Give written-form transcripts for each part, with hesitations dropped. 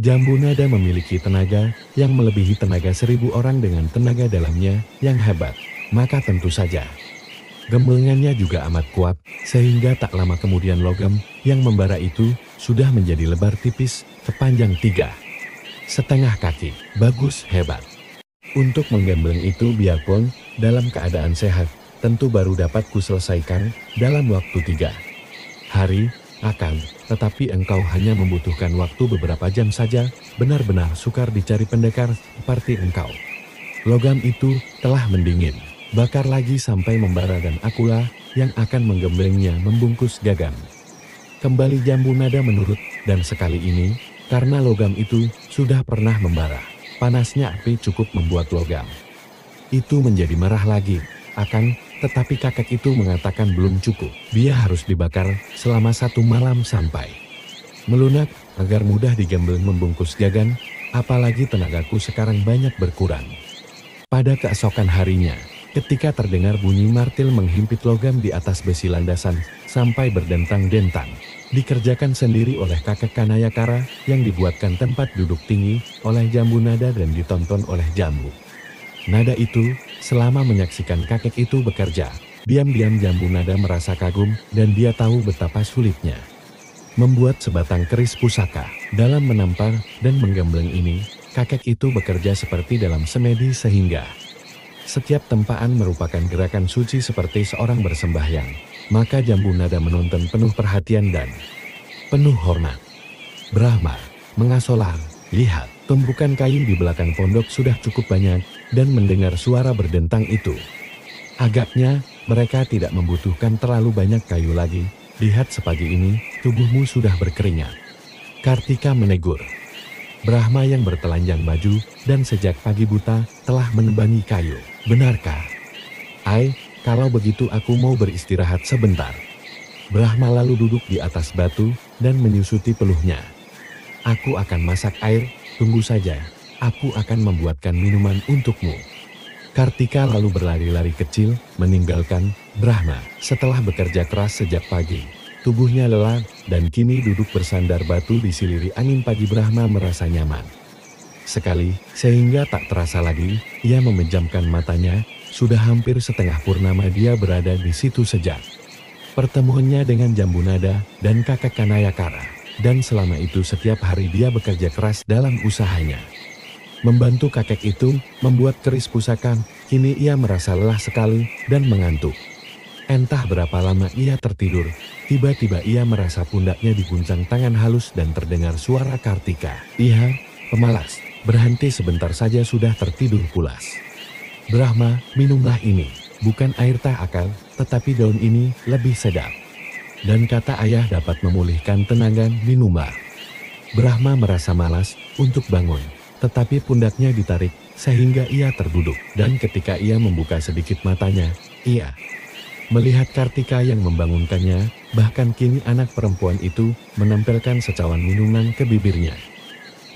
Jambu nada memiliki tenaga yang melebihi tenaga 1000 orang dengan tenaga dalamnya yang hebat. Maka tentu saja, gemblengannya juga amat kuat, sehingga tak lama kemudian logam yang membara itu sudah menjadi lebar tipis sepanjang 3,5 kaki. Bagus, hebat. Untuk menggembleng itu biarpun dalam keadaan sehat, tentu baru dapat kuselesaikan dalam waktu 3 hari, tetapi engkau hanya membutuhkan waktu beberapa jam saja. Benar-benar sukar dicari pendekar seperti engkau. Logam itu telah mendingin, bakar lagi sampai membara dan akulah yang akan menggemblengnya membungkus gagang. Kembali jambu nada menurut, dan sekali ini, karena logam itu sudah pernah membara, panasnya api cukup membuat logam itu menjadi merah lagi. Tetapi kakek itu mengatakan belum cukup. Dia harus dibakar selama 1 malam sampai melunak agar mudah digembleng membungkus gagang, apalagi tenagaku sekarang banyak berkurang. Pada keesokan harinya, ketika terdengar bunyi martil menghimpit logam di atas besi landasan sampai berdentang-dentang, dikerjakan sendiri oleh kakek Kanayakara yang dibuatkan tempat duduk tinggi oleh jambu nada dan ditonton oleh jambu nada itu. Selama menyaksikan kakek itu bekerja, diam-diam jambu nada merasa kagum dan dia tahu betapa sulitnya membuat sebatang keris pusaka. Dalam menampar dan menggembleng ini, kakek itu bekerja seperti dalam semedi sehingga setiap tempaan merupakan gerakan suci seperti seorang bersembahyang. Maka jambu nada menonton penuh perhatian dan penuh hormat. Brahma mengasolar, lihat, tumpukan kayu di belakang pondok sudah cukup banyak, dan mendengar suara berdentang itu. Agaknya, mereka tidak membutuhkan terlalu banyak kayu lagi. Lihat sepagi ini, tubuhmu sudah berkeringat. Kartika menegur Brahma yang bertelanjang baju, dan sejak pagi buta, telah menebangi kayu. Benarkah? Kalau begitu aku mau beristirahat sebentar. Brahma lalu duduk di atas batu, dan menyusuti peluhnya. Aku akan masak air, tunggu saja. Aku akan membuatkan minuman untukmu. Kartika lalu berlari-lari kecil, meninggalkan Brahma. Setelah bekerja keras sejak pagi, tubuhnya lelah, dan kini duduk bersandar batu disiliri angin pagi. Brahma merasa nyaman sekali, sehingga tak terasa lagi, ia memejamkan matanya. Sudah hampir setengah purnama dia berada di situ sejak pertemuannya dengan jambu nada dan kakek Kanayakara. Dan selama itu setiap hari dia bekerja keras dalam usahanya membantu kakek itu membuat keris pusaka. Kini ia merasa lelah sekali dan mengantuk. Entah berapa lama ia tertidur, tiba-tiba ia merasa pundaknya diguncang tangan halus dan terdengar suara Kartika. Iya, pemalas, berhenti sebentar saja sudah tertidur pulas. Brahma, minumlah ini, bukan air teh akal, tetapi daun ini lebih sedap. Dan kata ayah dapat memulihkan tenaga, minumlah. Brahma merasa malas untuk bangun. Tetapi pundaknya ditarik, sehingga ia terduduk. Dan ketika ia membuka sedikit matanya, ia melihat Kartika yang membangunkannya. Bahkan kini anak perempuan itu menempelkan secawan minuman ke bibirnya.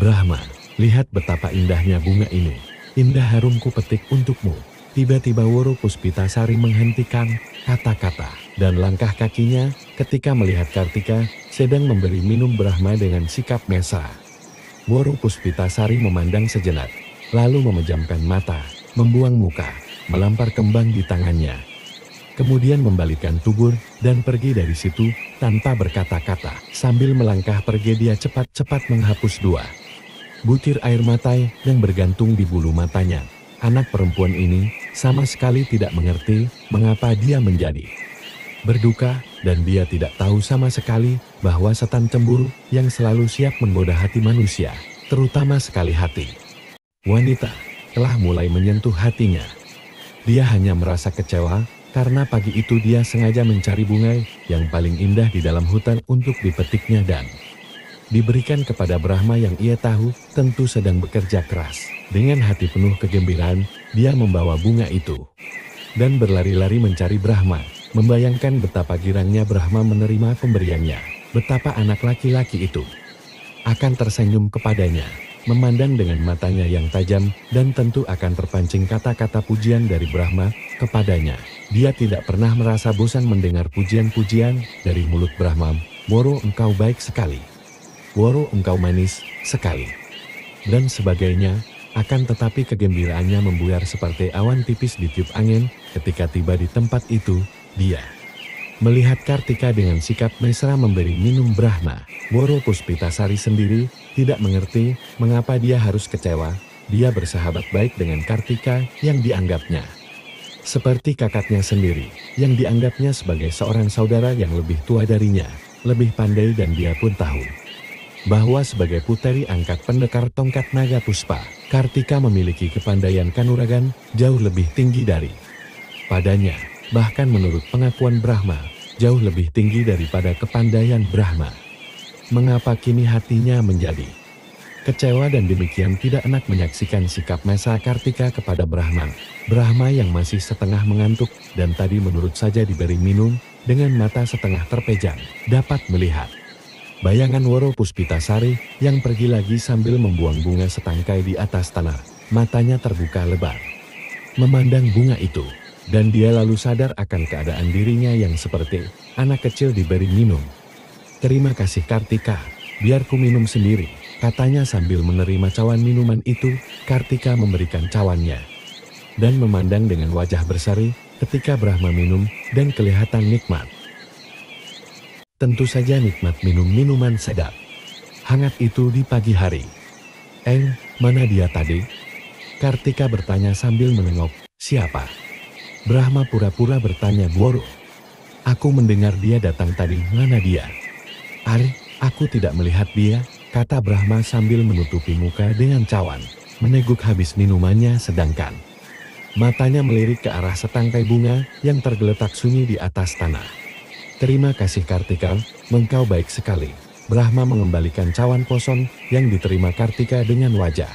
Brahma, lihat betapa indahnya bunga ini. Indah harum ku petik untukmu. Tiba-tiba Woro Puspitasari menghentikan kata-kata dan langkah kakinya ketika melihat Kartika sedang memberi minum Brahma dengan sikap mesra. Woro Puspitasari memandang sejenak, lalu memejamkan mata, membuang muka, melampar kembang di tangannya. Kemudian membalikkan tubuh dan pergi dari situ tanpa berkata-kata. Sambil melangkah pergi dia cepat-cepat menghapus 2 butir air mata yang bergantung di bulu matanya. Anak perempuan ini sama sekali tidak mengerti mengapa dia menjadi berduka, dan dia tidak tahu sama sekali bahwa setan cemburu yang selalu siap menggoda hati manusia, terutama sekali hati wanita, telah mulai menyentuh hatinya. Dia hanya merasa kecewa karena pagi itu dia sengaja mencari bunga yang paling indah di dalam hutan untuk dipetiknya dan diberikan kepada Brahma yang ia tahu tentu sedang bekerja keras. Dengan hati penuh kegembiraan, dia membawa bunga itu dan berlari-lari mencari Brahma. Membayangkan betapa girangnya Brahma menerima pemberiannya, betapa anak laki-laki itu akan tersenyum kepadanya, memandang dengan matanya yang tajam, dan tentu akan terpancing kata-kata pujian dari Brahma kepadanya. Dia tidak pernah merasa bosan mendengar pujian-pujian dari mulut Brahma. Woro, engkau baik sekali. Woro engkau manis sekali. Dan sebagainya, akan tetapi kegembiraannya membuyar seperti awan tipis di tiup angin. Ketika tiba di tempat itu, dia melihat Kartika dengan sikap mesra memberi minum Brahma. Woro Puspitasari sendiri tidak mengerti mengapa dia harus kecewa. Dia bersahabat baik dengan Kartika yang dianggapnya seperti kakaknya sendiri, yang dianggapnya sebagai seorang saudara yang lebih tua darinya, lebih pandai, dan dia pun tahu bahwa sebagai puteri angkat pendekar tongkat naga Puspa, Kartika memiliki kepandaian kanuragan jauh lebih tinggi dari padanya. Bahkan menurut pengakuan Brahma, jauh lebih tinggi daripada kepandaian Brahma. Mengapa kini hatinya menjadi kecewa dan demikian tidak enak menyaksikan sikap mesra Kartika kepada Brahma. Brahma yang masih setengah mengantuk dan tadi menurut saja diberi minum, dengan mata setengah terpejam, dapat melihat bayangan Woro Puspitasari yang pergi lagi sambil membuang bunga setangkai di atas tanah. Matanya terbuka lebar memandang bunga itu. Dan dia lalu sadar akan keadaan dirinya yang seperti anak kecil diberi minum. "Terima kasih Kartika, biar ku minum sendiri," katanya sambil menerima cawan minuman itu. Kartika memberikan cawannya dan memandang dengan wajah berseri ketika Brahma minum dan kelihatan nikmat. Tentu saja nikmat minum minuman sedap hangat itu di pagi hari. Mana dia tadi?" Kartika bertanya sambil menengok. "Siapa?" Brahma pura-pura bertanya Woro. "Aku mendengar dia datang tadi, mana dia?" Aku tidak melihat dia," kata Brahma sambil menutupi muka dengan cawan, meneguk habis minumannya sedangkan matanya melirik ke arah setangkai bunga yang tergeletak sunyi di atas tanah. "Terima kasih Kartika, engkau baik sekali." Brahma mengembalikan cawan kosong yang diterima Kartika dengan wajah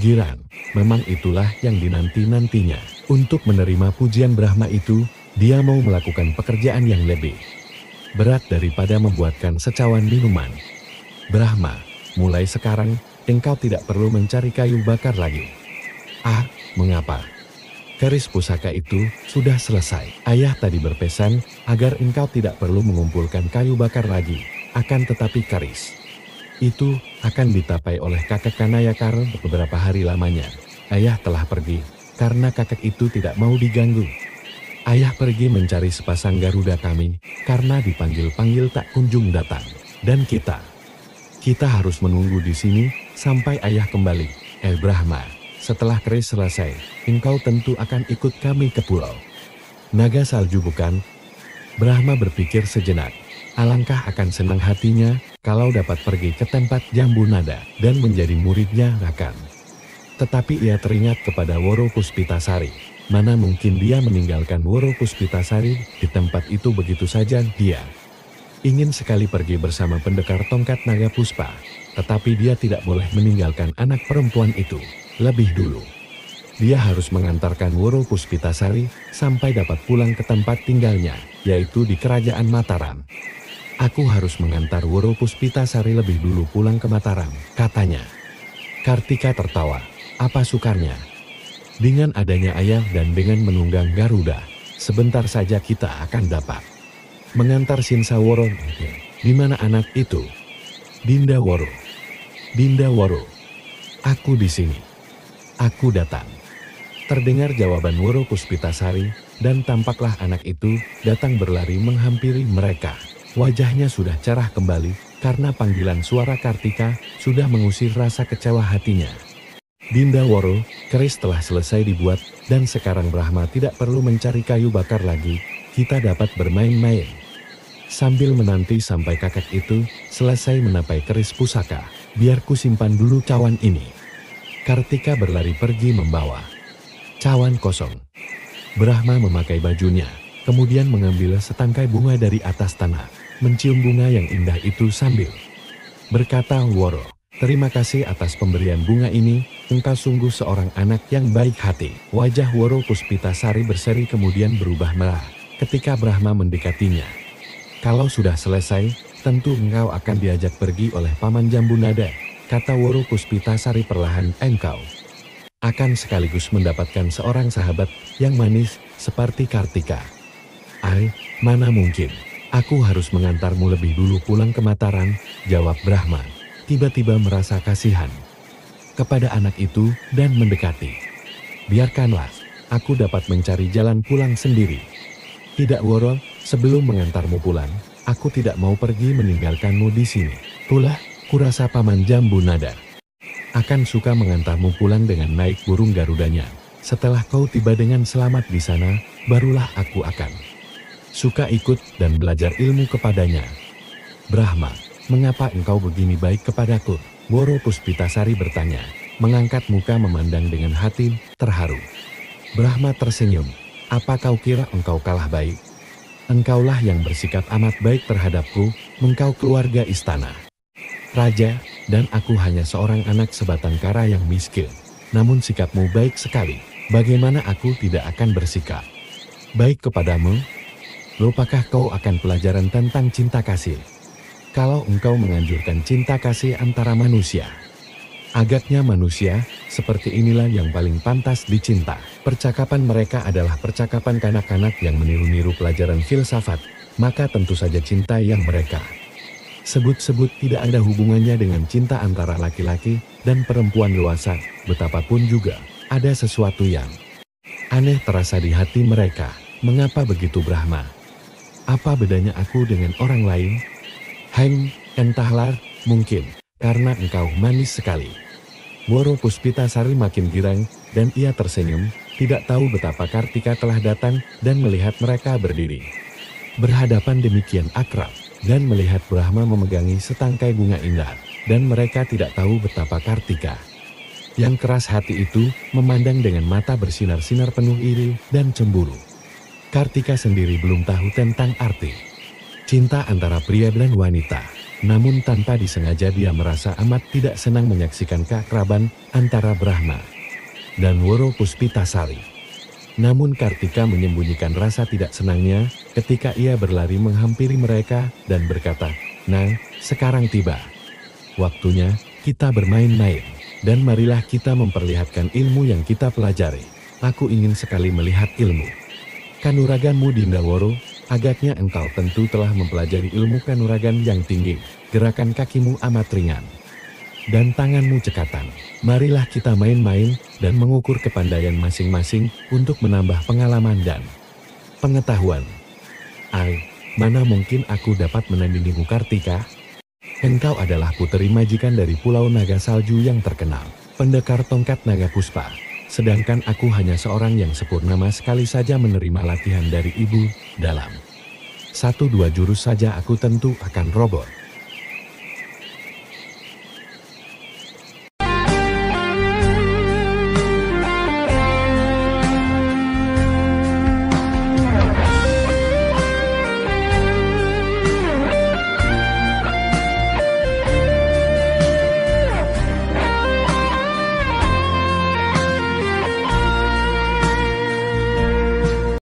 girang. Memang itulah yang dinanti-nantinya. Untuk menerima pujian Brahma itu, dia mau melakukan pekerjaan yang lebih berat daripada membuatkan secawan minuman. "Brahma, mulai sekarang, engkau tidak perlu mencari kayu bakar lagi." Mengapa?" "Keris pusaka itu sudah selesai. Ayah tadi berpesan agar engkau tidak perlu mengumpulkan kayu bakar lagi. Akan tetapi keris itu akan ditapai oleh kakek Kanayakar beberapa hari lamanya. Ayah telah pergi karena kakek itu tidak mau diganggu. Ayah pergi mencari sepasang Garuda kami karena dipanggil-panggil tak kunjung datang. Dan kita harus menunggu di sini sampai ayah kembali. Brahma, setelah keris selesai, engkau tentu akan ikut kami ke pulau Naga Salju bukan?" Brahma berpikir sejenak. Alangkah akan senang hatinya kalau dapat pergi ke tempat Jambu Nada dan menjadi muridnya Rakan. Tetapi ia teringat kepada Woro Puspitasari. Mana mungkin dia meninggalkan Woro Puspitasari di tempat itu begitu saja. Dia ingin sekali pergi bersama pendekar tongkat naga Puspa, tetapi dia tidak boleh meninggalkan anak perempuan itu lebih dulu. Dia harus mengantarkan Woro Puspitasari sampai dapat pulang ke tempat tinggalnya, yaitu di Kerajaan Mataram. "Aku harus mengantar Woro Puspitasari lebih dulu pulang ke Mataram," katanya. Kartika tertawa. Apa sukarnya? Dengan adanya ayah dan dengan menunggang Garuda, sebentar saja kita akan dapat mengantar Sinsa Woro. "Di mana anak itu?" Dinda Woro. "Dinda Woro. Aku di sini. Aku datang." Terdengar jawaban Woro Puspitasari, dan tampaklah anak itu datang berlari menghampiri mereka. Wajahnya sudah cerah kembali, karena panggilan suara Kartika sudah mengusir rasa kecewa hatinya. "Dinda Woro, keris telah selesai dibuat, dan sekarang Brahma tidak perlu mencari kayu bakar lagi, kita dapat bermain-main." Sambil menanti sampai kakek itu selesai menapai keris pusaka, "Biar ku simpan dulu cawan ini." Kartika berlari pergi membawa cawan kosong. Brahma memakai bajunya, kemudian mengambil setangkai bunga dari atas tanah, mencium bunga yang indah itu sambil berkata, "Woro, terima kasih atas pemberian bunga ini, engkau sungguh seorang anak yang baik hati." Wajah Woro Puspitasari berseri kemudian berubah merah ketika Brahma mendekatinya. "Kalau sudah selesai, tentu engkau akan diajak pergi oleh Paman Jambu Nada," kata Woro Puspitasari perlahan. "Engkau akan sekaligus mendapatkan seorang sahabat yang manis seperti Kartika." "Mana mungkin, aku harus mengantarmu lebih dulu pulang ke Mataram," jawab Brahma. tiba-tiba merasa kasihan kepada anak itu dan mendekati. Biarkanlah, aku dapat mencari jalan pulang sendiri. Tidak Woro, sebelum mengantarmu pulang, aku tidak mau pergi meninggalkanmu di sini. Pula, kurasa Paman Jambu Nada akan suka mengantarmu pulang dengan naik burung Garudanya. Setelah kau tiba dengan selamat di sana, barulah aku akan suka ikut dan belajar ilmu kepadanya. Brahma, mengapa engkau begini baik kepadaku? Woro Puspitasari bertanya, mengangkat muka memandang dengan hati terharu. Brahma tersenyum, apa kau kira engkau kalah baik? Engkaulah yang bersikap amat baik terhadapku, engkau keluarga istana raja, dan aku hanya seorang anak sebatang kara yang miskin. Namun sikapmu baik sekali, bagaimana aku tidak akan bersikap baik kepadamu? Lupakah kau akan pelajaran tentang cinta kasih? Kalau engkau menganjurkan cinta kasih antara manusia, agaknya manusia, seperti inilah yang paling pantas dicinta. Percakapan mereka adalah percakapan kanak-kanak yang meniru-niru pelajaran filsafat, maka tentu saja cinta yang mereka sebut-sebut tidak ada hubungannya dengan cinta antara laki-laki dan perempuan dewasa. Betapapun juga, ada sesuatu yang aneh terasa di hati mereka. Mengapa begitu Brahma? Apa bedanya aku dengan orang lain? Entahlah, mungkin karena engkau manis sekali. Woro Puspitasari makin girang, dan ia tersenyum, tidak tahu betapa Kartika telah datang dan melihat mereka berdiri berhadapan demikian akrab, dan melihat Brahma memegangi setangkai bunga indah, dan mereka tidak tahu betapa Kartika yang keras hati itu memandang dengan mata bersinar-sinar penuh iri dan cemburu. Kartika sendiri belum tahu tentang arti cinta antara pria dan wanita, namun tanpa disengaja dia merasa amat tidak senang menyaksikan keakraban antara Brahma dan Woro Puspitasari. Namun Kartika menyembunyikan rasa tidak senangnya ketika ia berlari menghampiri mereka dan berkata, "Nah, sekarang tiba waktunya kita bermain-main, dan marilah kita memperlihatkan ilmu yang kita pelajari. Aku ingin sekali melihat ilmu kanuraganmu Dinda Woro. Agaknya engkau tentu telah mempelajari ilmu kanuragan yang tinggi. Gerakan kakimu amat ringan dan tanganmu cekatan. Marilah kita main-main dan mengukur kepandaian masing-masing untuk menambah pengalaman dan pengetahuan." Mana mungkin aku dapat menandingimu Kartika? Engkau adalah puteri majikan dari Pulau Naga Salju yang terkenal, pendekar tongkat naga puspa. Sedangkan aku hanya seorang yang sepurnama sekali saja menerima latihan dari ibu. Dalam 1-2 jurus saja aku tentu akan roboh.